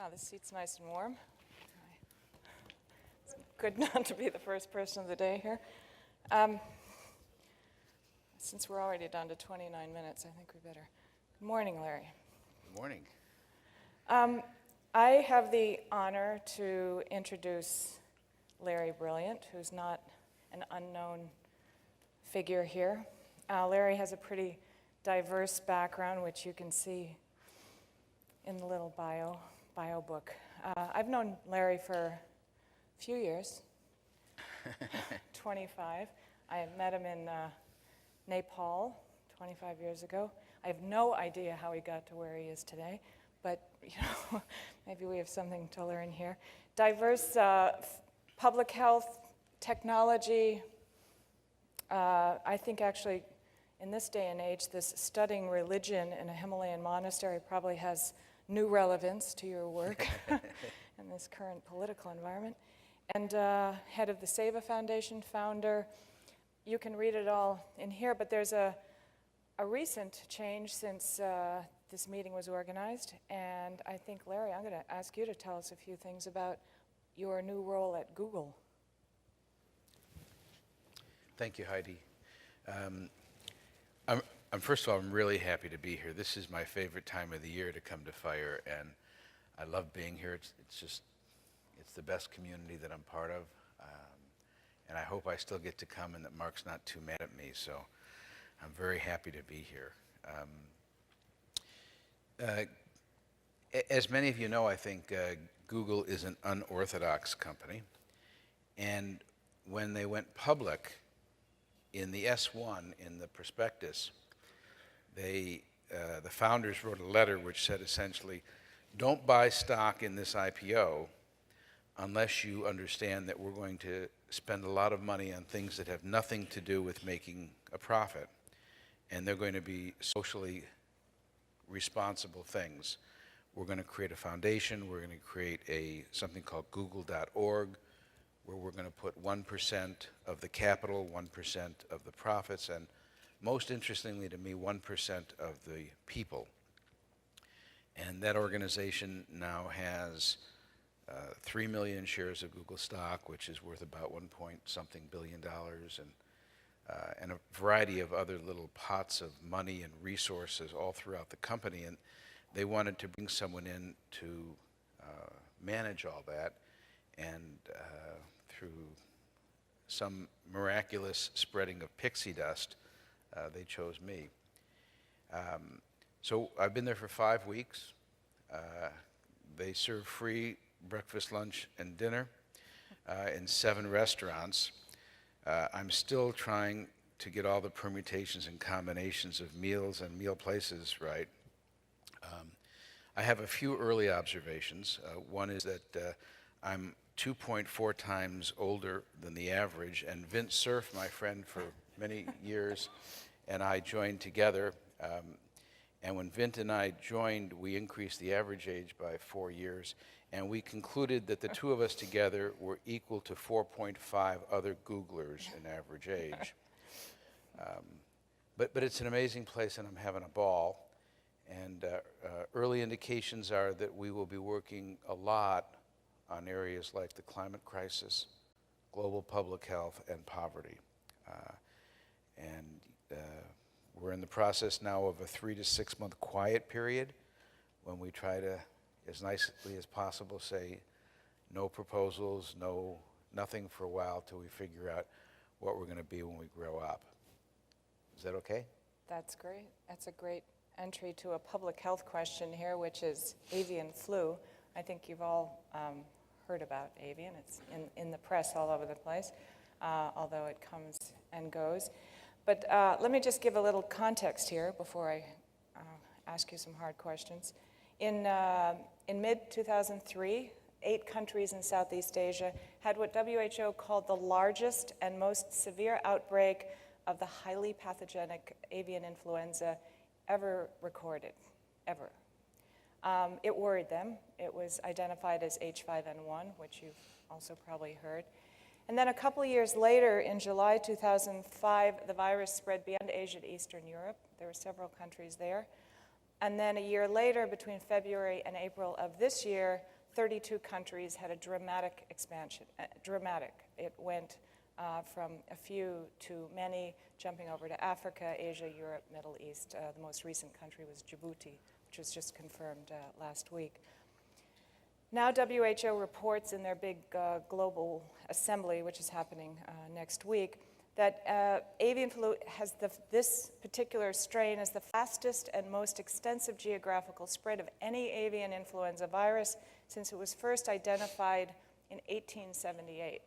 Wow, this seat's nice and warm. It's good not to be the first person of the day here. Since we're already down to 29 minutes, I think we better. Good morning, Larry. Good morning. I have the honor to introduce Larry Brilliant, who's not an unknown figure here. Larry has a pretty diverse background, which you can see in the little bio book. I've known Larry for a few years, 25. I met him in Nepal 25 years ago. I have no idea how he got to where he is today, but maybe we have something to learn here. Diverse public health, technology. I think actually in this day and age, this studying religion in a Himalayan monastery probably has new relevance to your work in this current political environment. And head of the SEVA Foundation, founder. You can read it all in here, but there's a recent change since this meeting was organized. And I think, Larry, I'm going to ask you to tell us a few things about your new role at Google. Thank you, Heidi. First of all, I'm really happy to be here. This is my favorite time of the year to come to FiRe, and I love being here. It's the best community that I'm part of, and I hope I still get to come and that Mark's not too mad at me, so I'm very happy to be here. As many of you know, I think Google is an unorthodox company, and when they went public in the S1, in the prospectus, the founders wrote a letter which said essentially, don't buy stock in this IPO unless you understand that we're going to spend a lot of money on things that have nothing to do with making a profit, and they're going to be socially responsible things. We're going to create a foundation. We're going to create something called google.org, where we're going to put 1% of the capital, 1% of the profits, and most interestingly to me, 1% of the people. And that organization now has 3 million shares of Google stock, which is worth about $1.something billion, and a variety of other little pots of money and resources all throughout the company. And they wanted to bring someone in to manage all that, and through some miraculous spreading of pixie dust, they chose me. So I've been there for 5 weeks. They serve free breakfast, lunch, and dinner in 7 restaurants. I'm still trying to get all the permutations and combinations of meals and meal places right. I have a few early observations. One is that I'm 2.4 times older than the average, and Vince Cerf, my friend for many years, and I joined together. And when Vint and I joined, we increased the average age by 4 years, and we concluded that the two of us together were equal to 4.5 other Googlers in average age. But it's an amazing place, and I'm having a ball. And early indications are that we will be working a lot on areas like the climate crisis, global public health, and poverty. We're in the process now of a 3 to 6 month quiet period when we try to, as nicely as possible, say no proposals, nothing for a while till we figure out what we're going to be when we grow up. Is that okay? That's great. That's a great entry to a public health question here, which is avian flu. I think you've all heard about avian. It's in the press all over the place, although it comes and goes. But let me just give a little context here before I ask you some hard questions. In mid-2003, 8 countries in Southeast Asia had what WHO called the largest and most severe outbreak of the highly pathogenic avian influenza ever recorded, ever. It worried them. It was identified as H5N1, which you've also probably heard. And then a couple of years later, in July 2005, the virus spread beyond Asia to Eastern Europe. There were several countries there. And then a year later, between February and April of this year, 32 countries had a dramatic expansion, dramatic. It went from a few to many, jumping over to Africa, Asia, Europe, Middle East. The most recent country was Djibouti, which was just confirmed last week. Now WHO reports in their big global assembly, which is happening next week, that avian flu has this particular strain is the fastest and most extensive geographical spread of any avian influenza virus since it was first identified in 1878,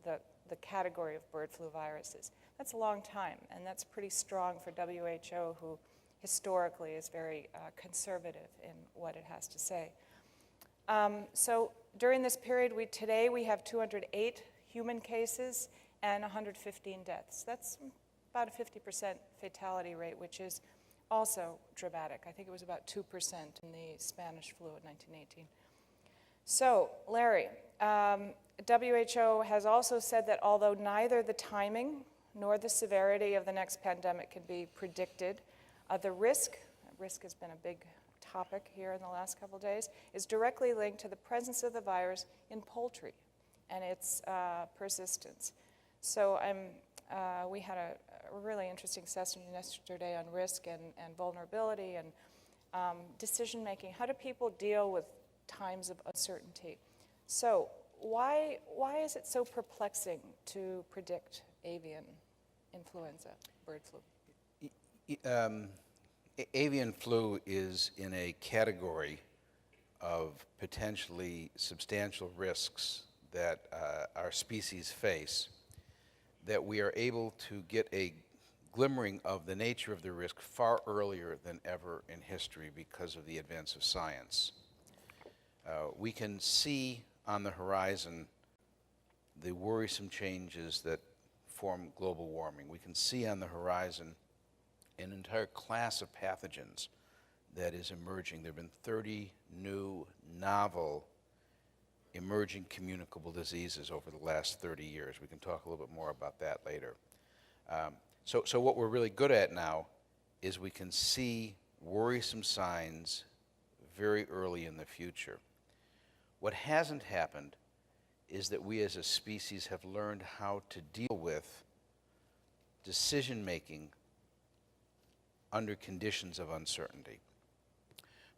the category of bird flu viruses. That's a long time, and that's pretty strong for WHO, who historically is very conservative in what it has to say. So during this period, today we have 208 human cases and 115 deaths. That's about a 50% fatality rate, which is also dramatic. I think it was about 2% in the Spanish flu in 1918. So, Larry, WHO has also said that although neither the timing nor the severity of the next pandemic can be predicted, the risk has been a big topic here in the last couple of days, is directly linked to the presence of the virus in poultry and its persistence. So we had a really interesting session yesterday on risk and vulnerability and decision making. How do people deal with times of uncertainty? So why is it so perplexing to predict avian influenza, bird flu? Avian flu is in a category of potentially substantial risks that our species face, that we are able to get a glimmering of the nature of the risk far earlier than ever in history because of the advance of science. We can see on the horizon the worrisome changes that form global warming. We can see on the horizon an entire class of pathogens that is emerging. There have been 30 new, novel, emerging communicable diseases over the last 30 years. We can talk a little bit more about that later. So what we're really good at now is we can see worrisome signs very early in the future. What hasn't happened is that we as a species have learned how to deal with decision-making under conditions of uncertainty.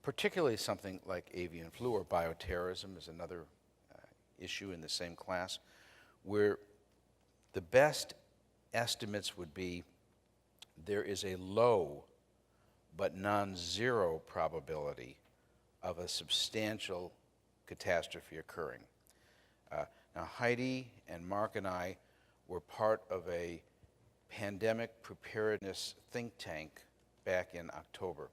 Particularly something like avian flu or bioterrorism is another issue in the same class, where the best estimates would be there is a low but non-zero probability of a substantial catastrophe occurring. Now, Heidi and Mark and I were part of a pandemic preparedness think tank back in October.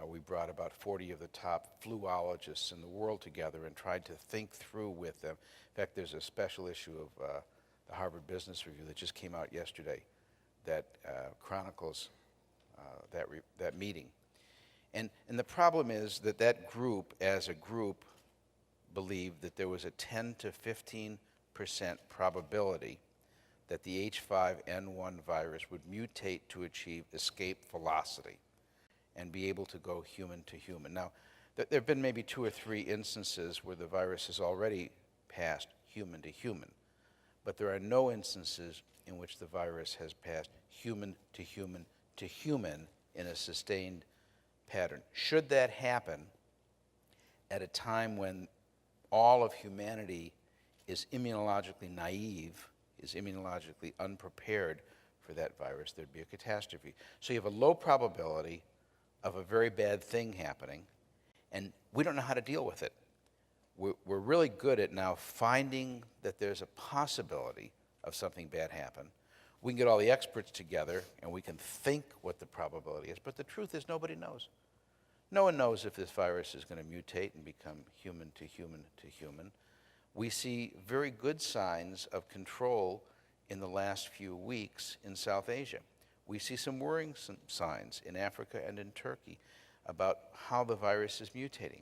We brought about 40 of the top fluologists in the world together and tried to think through with them. In fact, there's a special issue of the Harvard Business Review that just came out yesterday that chronicles that meeting. And the problem is that that group, as a group, believed that there was a 10 to 15% probability that the H5N1 virus would mutate to achieve escape velocity and be able to go human to human. Now, there have been maybe 2 or 3 instances where the virus has already passed human to human, but there are no instances in which the virus has passed human to human to human in a sustained pattern. Should that happen at a time when all of humanity is immunologically naive, is immunologically unprepared for that virus, there'd be a catastrophe. So you have a low probability of a very bad thing happening, and we don't know how to deal with it. We're really good at now finding that there's a possibility of something bad happen. We can get all the experts together, and we can think what the probability is, but the truth is nobody knows. No one knows if this virus is going to mutate and become human to human to human. We see very good signs of control in the last few weeks in South Asia. We see some worrying signs in Africa and in Turkey about how the virus is mutating.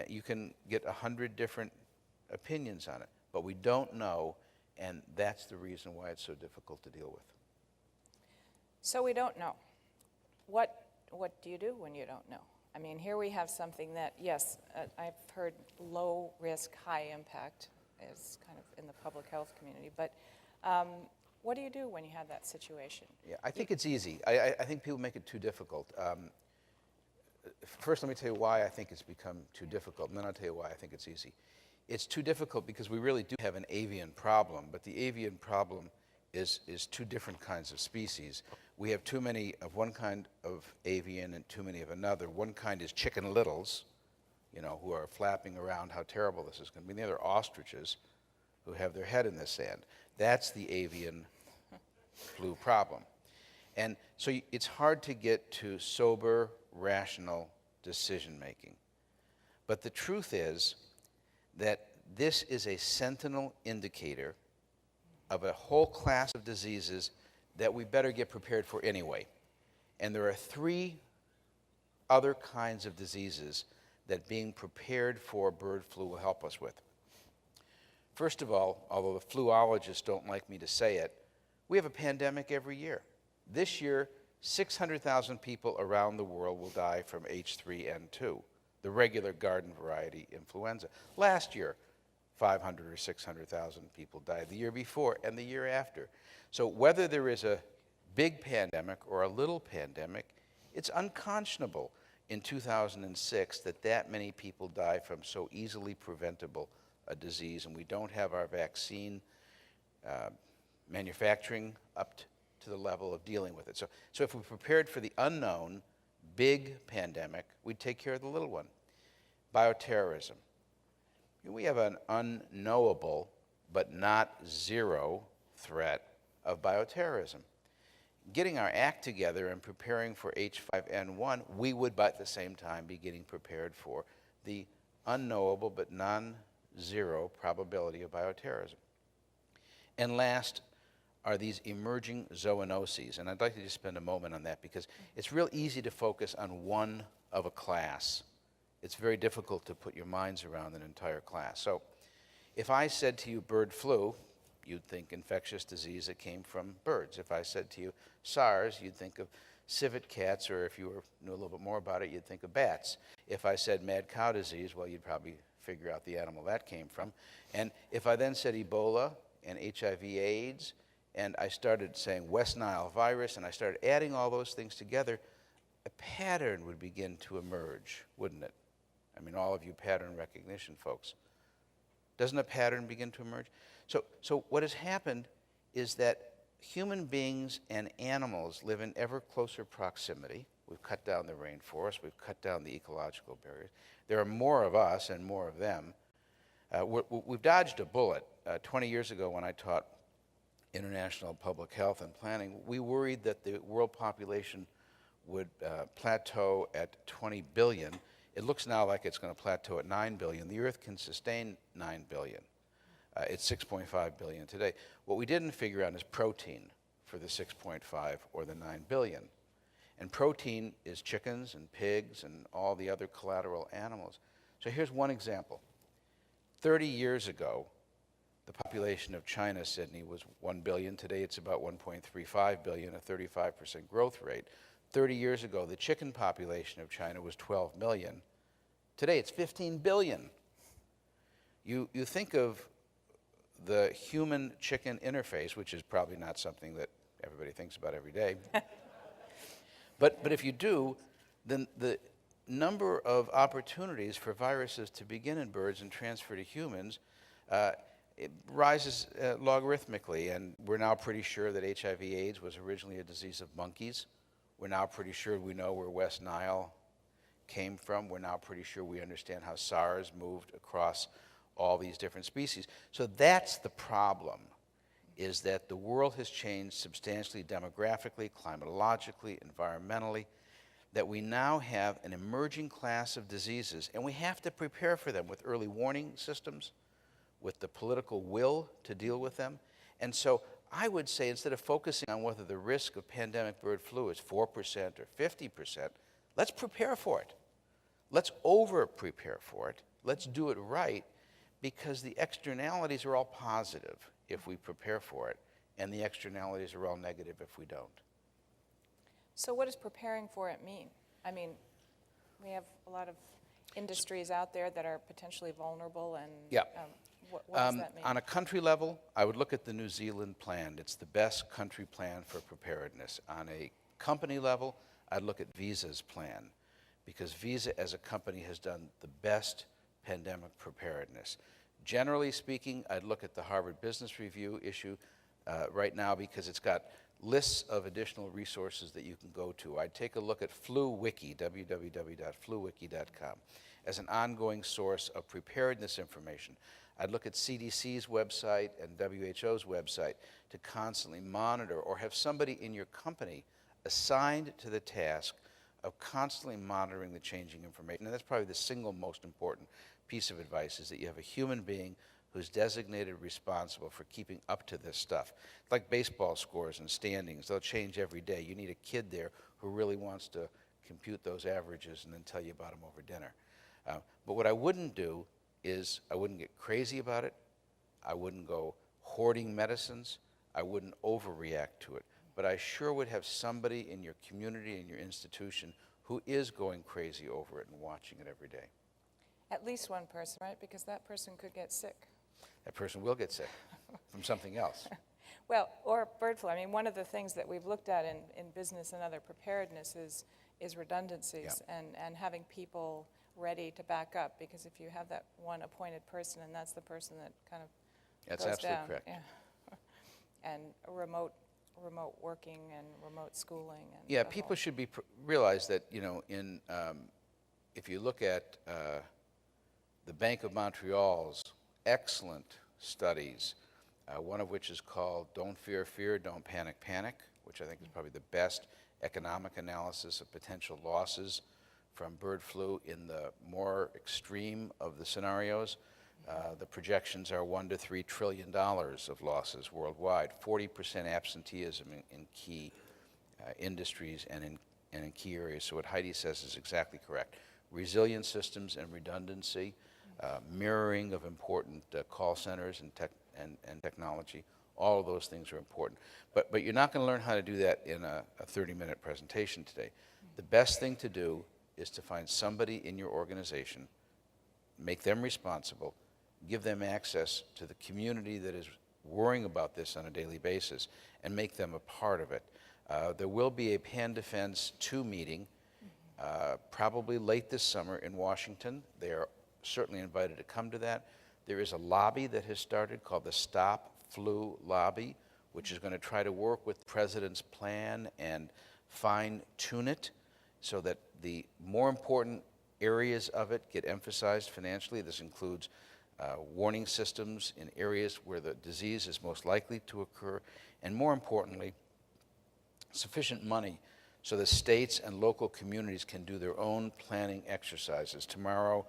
You can get 100 different opinions on it, but we don't know, and that's the reason why it's so difficult to deal with. So we don't know. What do you do when you don't know? I mean, here we have something that, yes, I've heard low risk, high impact is kind of in the public health community, but what do you do when you have that situation? Yeah, I think it's easy. I think people make it too difficult. First, let me tell you why I think it's become too difficult, and then I'll tell you why I think it's easy. It's too difficult because we really do have an avian problem, but the avian problem is two different kinds of species. We have too many of one kind of avian and too many of another. One kind is chicken littles, who are flapping around how terrible this is going to be. The other are ostriches who have their head in the sand. That's the avian flu problem. And so it's hard to get to sober, rational decision making. But the truth is that this is a sentinel indicator of a whole class of diseases that we better get prepared for anyway. And there are 3 other kinds of diseases that being prepared for bird flu will help us with. First of all, although the fluologists don't like me to say it, we have a pandemic every year. This year, 600,000 people around the world will die from H3N2, the regular garden variety influenza. Last year, 500 or 600,000 people died the year before and the year after. So whether there is a big pandemic or a little pandemic, it's unconscionable in 2006 that many people die from so easily preventable a disease, and we don't have our vaccine manufacturing up to the level of dealing with it. So if we prepared for the unknown big pandemic, we'd take care of the little one. Bioterrorism. We have an unknowable but not zero threat of bioterrorism. Getting our act together and preparing for H5N1, we would, by at the same time, be getting prepared for the unknowable but non-zero probability of bioterrorism. And last are these emerging zoonoses, and I'd like to just spend a moment on that because it's real easy to focus on one of a class. It's very difficult to put your minds around an entire class. So if I said to you bird flu, you'd think infectious disease that came from birds. If I said to you SARS, you'd think of civet cats, or if you knew a little bit more about it, you'd think of bats. If I said mad cow disease, well, you'd probably figure out the animal that came from. And if I then said Ebola and HIV/AIDS, and I started saying West Nile virus, and I started adding all those things together, a pattern would begin to emerge, wouldn't it? I mean, all of you pattern recognition folks. Doesn't a pattern begin to emerge? So what has happened is that human beings and animals live in ever closer proximity. We've cut down the rainforest. We've cut down the ecological barriers. There are more of us and more of them. We've dodged a bullet. 20 years ago when I taught international public health and planning, we worried that the world population would plateau at 20 billion. It looks now like it's going to plateau at 9 billion. The Earth can sustain 9 billion. It's 6.5 billion today. What we didn't figure out is protein for the 6.5 or the 9 billion. And protein is chickens and pigs and all the other collateral animals. So here's one example. 30 years ago, the population of China, Sydney, was 1 billion. Today it's about 1.35 billion, a 35% growth rate. 30 years ago, the chicken population of China was 12 million. Today it's 15 billion. You think of the human-chicken interface, which is probably not something that everybody thinks about every day. But if you do, then the number of opportunities for viruses to begin in birds and transfer to humans it rises logarithmically, and we're now pretty sure that HIV/AIDS was originally a disease of monkeys. We're now pretty sure we know where West Nile came from. We're now pretty sure we understand how SARS moved across all these different species. So that's the problem, is that the world has changed substantially demographically, climatologically, environmentally, that we now have an emerging class of diseases, and we have to prepare for them with early warning systems, with the political will to deal with them. And so I would say, instead of focusing on whether the risk of pandemic bird flu is 4% or 50%, let's prepare for it. Let's over-prepare for it. Let's do it right, because the externalities are all positive if we prepare for it, and the externalities are all negative if we don't. So what does preparing for it mean? I mean, We have a lot of industries out there that are potentially vulnerable, and Yeah. what does that mean? On a country level, I would look at the New Zealand plan. It's the best country plan for preparedness. On a company level, I'd look at Visa's plan, because Visa as a company has done the best pandemic preparedness. Generally speaking, I'd look at the Harvard Business Review issue right now, because it's got lists of additional resources that you can go to. I'd take a look at FluWiki, www.fluwiki.com, as an ongoing source of preparedness information. I'd look at CDC's website and WHO's website to constantly monitor, or have somebody in your company assigned to the task of constantly monitoring the changing information. And that's probably the single most important piece of advice, is that you have a human being who's designated responsible for keeping up to this stuff. Like baseball scores and standings, they'll change every day. You need a kid there who really wants to compute those averages and then tell you about them over dinner. But what I wouldn't do is, I wouldn't get crazy about it. I wouldn't go hoarding medicines. I wouldn't overreact to it. But I sure would have somebody in your community, in your institution, who is going crazy over it and watching it every day. At least one person, right? Because that person could get sick. That person will get sick from something else. Well, or bird flu. I mean, one of the things that we've looked at in business and other preparedness is redundancies, and having people ready to back up, because if you have that one appointed person, and that's the person that kind of That's goes absolutely down. correct. Yeah. And remote working and remote schooling. And Yeah, the people whole- should realize that, if you look at the Bank of Montreal's excellent studies, one of which is called Don't Fear, Fear, Don't Panic, Panic, which I think is probably the best economic analysis of potential losses from bird flu in the more extreme of the scenarios. The projections are $1 to $3 trillion of losses worldwide, 40% absenteeism in key industries and in key areas. So what Heidi says is exactly correct. Resilient systems and redundancy, mirroring of important call centers and technology, all of those things are important. But you're not going to learn how to do that in a 30-minute presentation today. The best thing to do is to find somebody in your organization, make them responsible, give them access to the community that is worrying about this on a daily basis, and make them a part of it. There will be a Pandefense 2 meeting, probably late this summer in Washington. They are certainly invited to come to that. There is a lobby that has started called the Stop Flu Lobby, which is going to try to work with the President's plan and fine-tune it so that the more important areas of it get emphasized financially. This includes warning systems in areas where the disease is most likely to occur, and more importantly, sufficient money so the states and local communities can do their own planning exercises. Tomorrow,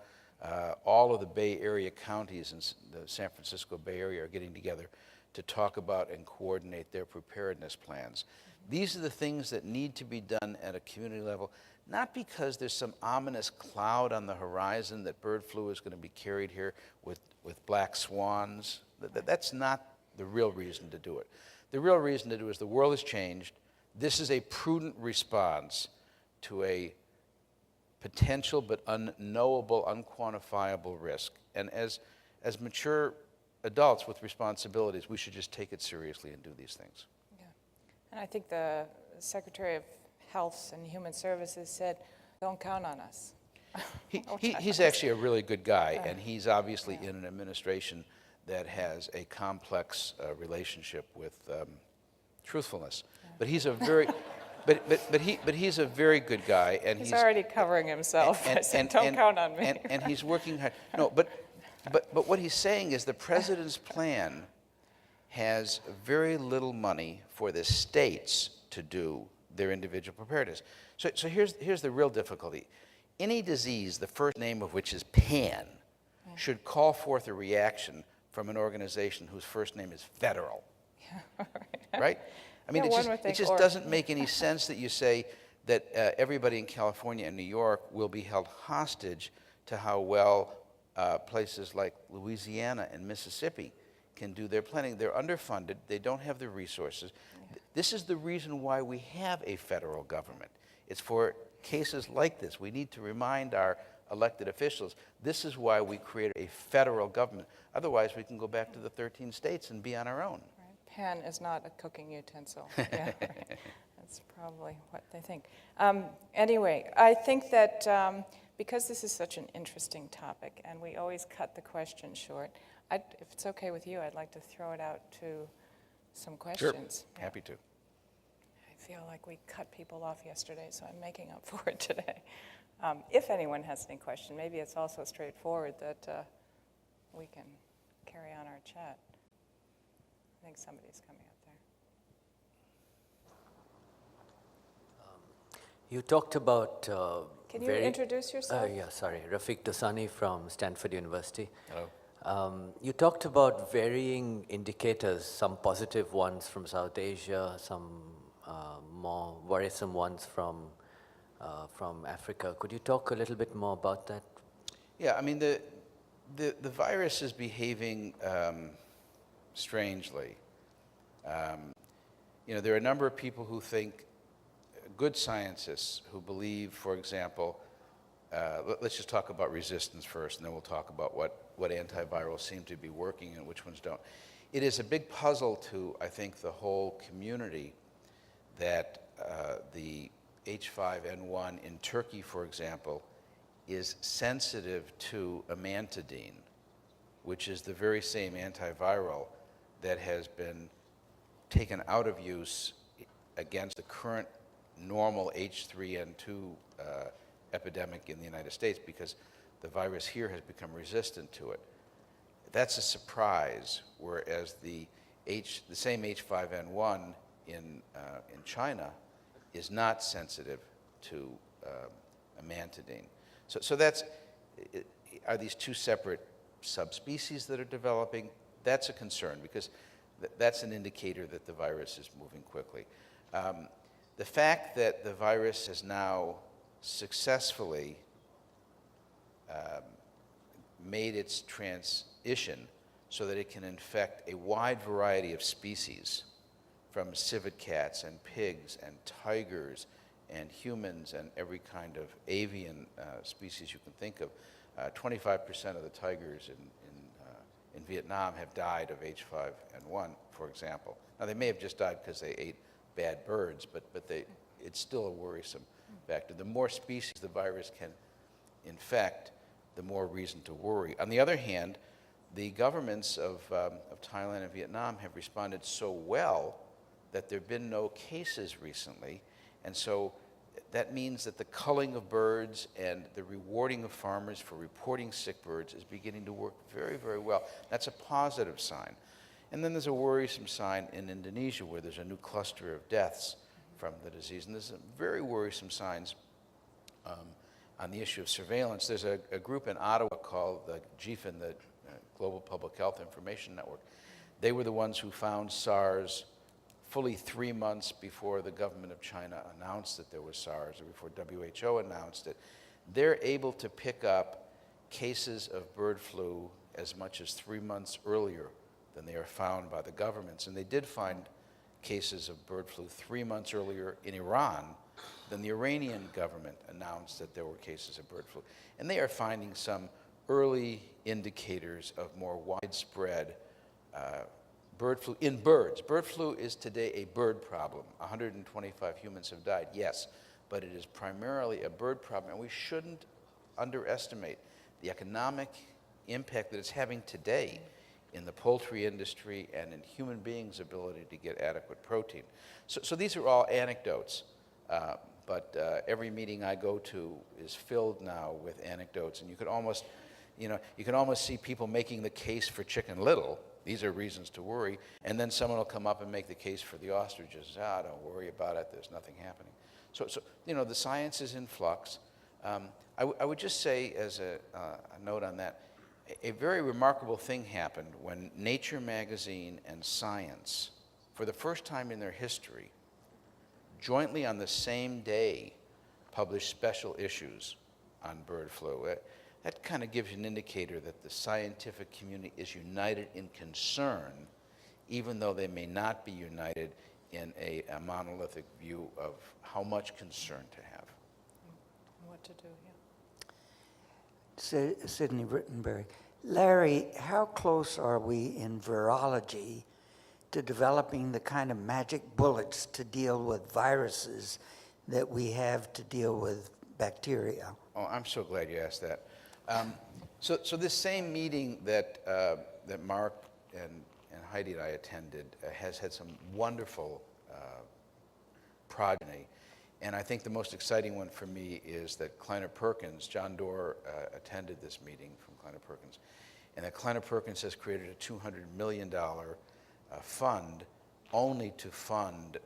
all of the Bay Area counties in the San Francisco Bay Area are getting together to talk about and coordinate their preparedness plans. These are the things that need to be done at a community level, not because there's some ominous cloud on the horizon that bird flu is going to be carried here with black swans. That's not the real reason to do it. The real reason to do it is the world has changed. This is a prudent response to a potential but unknowable, unquantifiable risk. And as mature adults with responsibilities, we should just take it seriously and do these things. Yeah. And I think the Secretary of Health and Human Services said, don't count on us. He's actually a really good guy, and he's obviously in an administration that has a complex relationship with truthfulness. Yeah. But he's a very, but he's a very good guy, and he's already covering himself. I said, don't count on me. And he's working hard. No, but what he's saying is the president's plan has very little money for the states to do their individual preparedness. So here's the real difficulty. Any disease, the first name of which is Pan, should call forth a reaction from an organization whose first name is federal. Yeah, right? I mean, it just doesn't make any sense that you say that everybody in California and New York will be held hostage to how well places like Louisiana and Mississippi can do their planning. They're underfunded. They don't have the resources. Yeah. This is the reason why we have a federal government. It's for cases like this. We need to remind our elected officials, this is why we created a federal government. Otherwise, we can go back to the 13 states and be on our own. Right. Pan is not a cooking utensil. Yeah, right. That's probably what they think. Anyway, I think that because this is such an interesting topic, and we always cut the question short, if it's okay with you, I'd like to throw it out to some questions. Sure, happy to. I feel like we cut people off yesterday, so I'm making up for it today. If anyone has any question, maybe it's also straightforward that we can carry on our chat. I think somebody's coming up there. You talked about Can you introduce yourself? Yeah, sorry. Rafiq Dosani from Stanford University. Hello. You talked about varying indicators, some positive ones from South Asia, some more worrisome ones from Africa. Could you talk a little bit more about that? Yeah, I mean, the virus is behaving strangely. There are a number of people who think, good scientists who believe, for example, let's just talk about resistance first, and then we'll talk about what antivirals seem to be working and which ones don't. It is a big puzzle to, I think, the whole community that the H5N1 in Turkey, for example, is sensitive to amantadine, which is the very same antiviral that has been taken out of use against the current normal H3N2 epidemic in the United States because the virus here has become resistant to it. That's a surprise, whereas the same H5N1 in China is not sensitive to amantadine. So are these two separate subspecies that are developing? That's a concern because that's an indicator that the virus is moving quickly. The fact that the virus has now successfully made its transition so that it can infect a wide variety of species, from civet cats and pigs and tigers and humans and every kind of avian species you can think of. 25% of the tigers in Vietnam have died of H5N1, for example. Now, they may have just died because they ate bad birds, but it's still a worrisome factor. The more species the virus can infect, the more reason to worry. On the other hand, the governments of Thailand and Vietnam have responded so well that there have been no cases recently, and so that means that the culling of birds and the rewarding of farmers for reporting sick birds is beginning to work very, very well. That's a positive sign. And then there's a worrisome sign in Indonesia where there's a new cluster of deaths from the disease. And there's some very worrisome signs on the issue of surveillance. There's a group in Ottawa called the GIFIN, the Global Public Health Information Network. They were the ones who found SARS fully 3 months before the government of China announced that there was SARS, or before WHO announced it. They're able to pick up cases of bird flu as much as 3 months earlier than they are found by the governments. And they did find cases of bird flu 3 months earlier in Iran than the Iranian government announced that there were cases of bird flu. And they are finding some early indicators of more widespread bird flu in birds. Bird flu is today a bird problem. 125 humans have died, yes, but it is primarily a bird problem, and we shouldn't underestimate the economic impact that it's having today in the poultry industry and in human beings' ability to get adequate protein. So these are all anecdotes, but every meeting I go to is filled now with anecdotes, and you could almost see people making the case for Chicken Little. These are reasons to worry. And then someone will come up and make the case for the ostriches. Don't worry about it. There's nothing happening. So the science is in flux. I would just say, as a note on that, a very remarkable thing happened when Nature magazine and Science, for the first time in their history, jointly on the same day, published special issues on bird flu. That kind of gives you an indicator that the scientific community is united in concern, even though they may not be united in a monolithic view of how much concern to have. to do, yeah. Sidney Rittenberg. Larry, how close are we in virology to developing the kind of magic bullets to deal with viruses that we have to deal with bacteria? Oh, I'm so glad you asked that. So this same meeting that Mark and Heidi and I attended has had some wonderful progeny. And I think the most exciting one for me is that Kleiner Perkins, John Doerr attended this meeting from Kleiner Perkins, and that Kleiner Perkins has created a $200 million fund only to fund,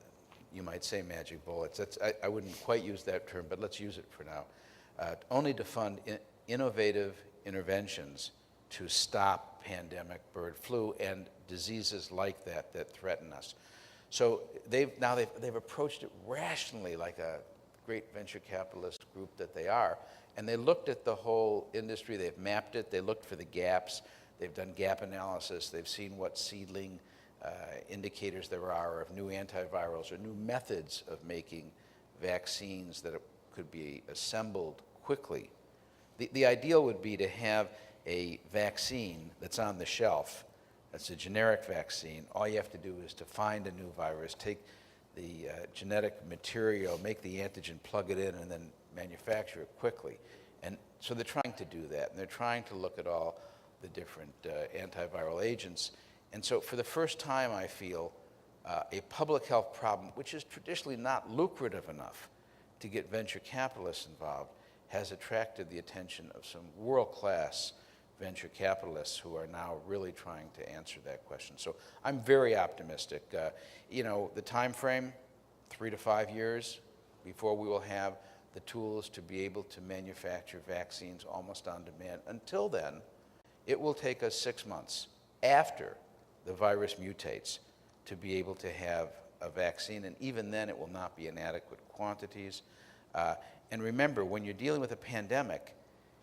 you might say, magic bullets. I wouldn't quite use that term, but let's use it for now. Only to fund innovative interventions to stop pandemic bird flu and diseases like that that threaten us. So they've approached it rationally, like a great venture capitalist group that they are, and they looked at the whole industry. They've mapped it. They looked for the gaps. They've done gap analysis. They've seen what seedling indicators there are of new antivirals or new methods of making vaccines that could be assembled quickly. The ideal would be to have a vaccine that's on the shelf. That's a generic vaccine. All you have to do is to find a new virus, take the genetic material, make the antigen, plug it in, and then manufacture it quickly. And so they're trying to do that, and they're trying to look at all the different antiviral agents. And so for the first time, I feel a public health problem, which is traditionally not lucrative enough to get venture capitalists involved, has attracted the attention of some world-class venture capitalists who are now really trying to answer that question. So I'm very optimistic. The time frame, 3 to 5 years before we will have the tools to be able to manufacture vaccines almost on demand. Until then, it will take us 6 months after the virus mutates to be able to have a vaccine, and even then it will not be in adequate quantities. And remember, when you're dealing with a pandemic,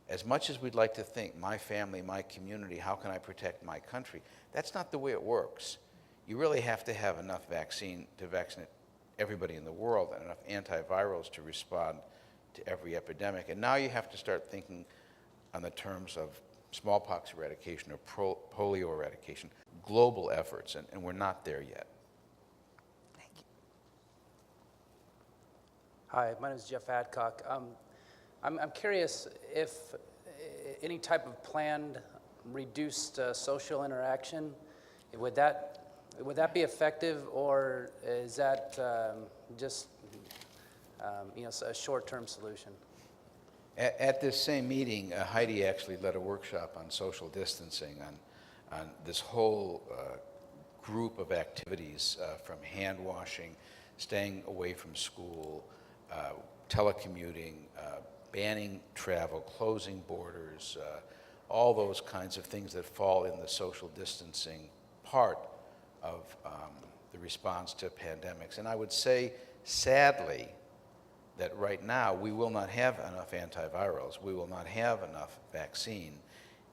as much as we'd like to think, my family, my community, how can I protect my country? That's not the way it works. You really have to have enough vaccine to vaccinate everybody in the world and enough antivirals to respond to every epidemic. And now you have to start thinking on the terms of smallpox eradication or polio eradication, global efforts, and we're not there yet. Thank you. Hi, my name is Jeff Adcock. I'm curious if any type of planned reduced social interaction, would that be effective, or is that just a short-term solution? At this same meeting, Heidi actually led a workshop on social distancing, on this whole group of activities, from hand washing, staying away from school, telecommuting, banning travel, closing borders, all those kinds of things that fall in the social distancing part of the response to pandemics. And I would say, sadly, that right now we will not have enough antivirals, we will not have enough vaccine,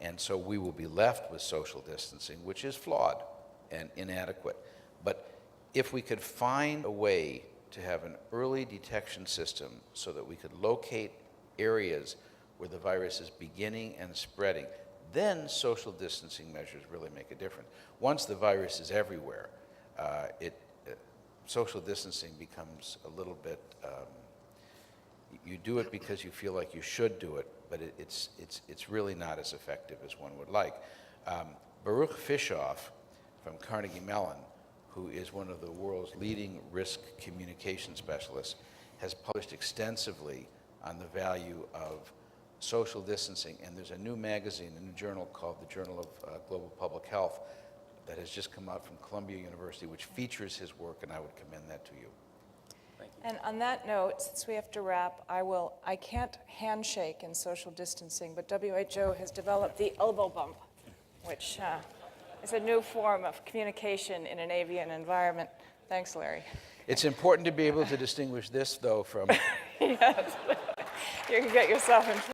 and so we will be left with social distancing, which is flawed and inadequate. But if we could find a way to have an early detection system so that we could locate areas where the virus is beginning and spreading, then social distancing measures really make a difference. Once the virus is everywhere, social distancing becomes a little bit, you do it because you feel like you should do it, but it's really not as effective as one would like. Baruch Fischoff from Carnegie Mellon, who is one of the world's leading risk communication specialists, has published extensively on the value of social distancing. And there's a new magazine, a new journal called the Journal of Global Public Health that has just come out from Columbia University, which features his work, and I would commend that to you. Thank you. And on that note, since we have to wrap, I can't handshake in social distancing, but WHO has developed the elbow bump, which is a new form of communication in an avian environment. Thanks, Larry. It's important to be able to distinguish this, though, from Yes. You can get yourself in